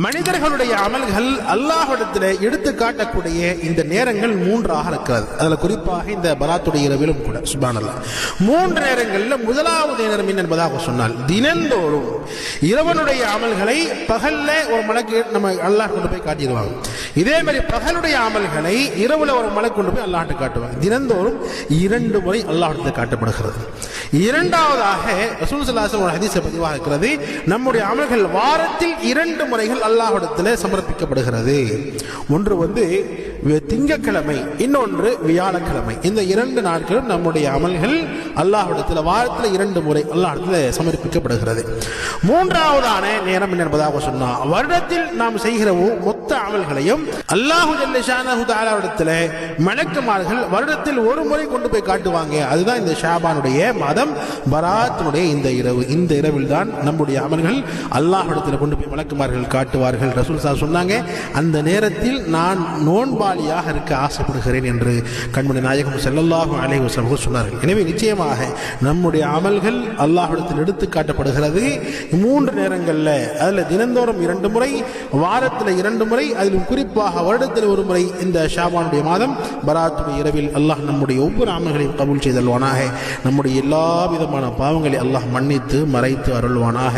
மனிதர்களுடைய அமல்கள் அல்லாஹ்விடத்திலே எடுத்து காட்டக்கூடிய இந்த நேரங்கள் மூன்றாக இருக்கிறது. அதுல குறிப்பாக இந்த பராத்துடைய இரவிலும் கூட சுப்ஹானல்லாஹ் 3 நேரங்களில் முதலாவது நேரம் என்ன என்பதாக சொன்னால், தினந்தோறும் இரவனுடைய அமல்களை பகல்ல ஒரு மலக்கு நம்ம அல்லாஹ் கொண்டு போய் காட்டிடுவாங்க. இதே மாதிரி பகலுடைய அமல்களை இரவுல ஒரு மலக்கு கொண்டு போய் அல்லாஹ்ட்ட காட்டுவாங்க. தினந்தோறும் 2 முறை அல்லாஹ்விடத்தில் காட்டப்படுகிறது. இரண்டாவதாக ரசூல் ஸல்லல்லாஹு அலைஹி வஸல்லம் ஹதீஸை பதிவாக இருக்கிறது, நம்முடைய அமல்கள் வாரத்தில் 2 முறைகள் அல்லாஹ்விடத்தில் சமர்ப்பிக்கப்படுகிறது. ஒன்று திங்கட்கிழமை, இன்னொன்று வியாழக்கிழமை. இந்த 2 நாட்களும் நம்முடைய அமல்கள் அல்லாஹ்விடத்தில் வாரத்தில் 2 முறை அல்லாஹ்விடத்தில் சமர்ப்பிக்கப்படுகிறது. மூன்றாவதான நேரம் என்ன என்பதாக சொன்னால், வருடத்தில் நாம் செய்கிற மொத்த அமல்களையும் அல்லாஹு ஜல்ல ஷானஹு தஆலாவிடத்தில் மலக்குமார்கள் வருடத்தில் 1 முறை கொண்டு போய் காட்டுவாங்க. அதுதான் இந்த ஷாபானுடைய மாதம், பராத்தினுடைய இந்த இரவு. இந்த இரவில் தான் நம்முடைய அமல்கள் அல்லாஹ்விடத்தில் கொண்டு போய் மலக்குமார்கள் காட்டுவார்கள். ரசூல் ஸல்லல்லாஹு சொன்னாங்க, அந்த நேரத்தில் நான் நோன்பாளியாக இருக்க ஆசைப்படுகிறேன் என்று கண்மணி நாயகம் ஸல்லல்லாஹு அலைஹி வஸல்லம் சொன்னார்கள். எனவே நிச்சயமாக நம்முடைய அமல்கள் அல்லாஹ்விடத்தில் எடுத்து காட்டப்படுகிறது 3 நேரங்களில். அதில் தினந்தோறும் 2 முறை, வாரத்தில் 2 முறை, அதிலும் குறிப்பாக வருடத்தில் 1 முறை. இந்த ஷாபானுடைய மாதம் பராத்துடைய இரவில் அல்லாஹ் நம்முடைய ஒவ்வொரு அமல்களையும் கபூல் செய்தல்வானாக. நம்முடைய எல்லா விதமான பாவங்களை அல்லாஹ் மன்னித்து மறைத்து அருள்வானாக.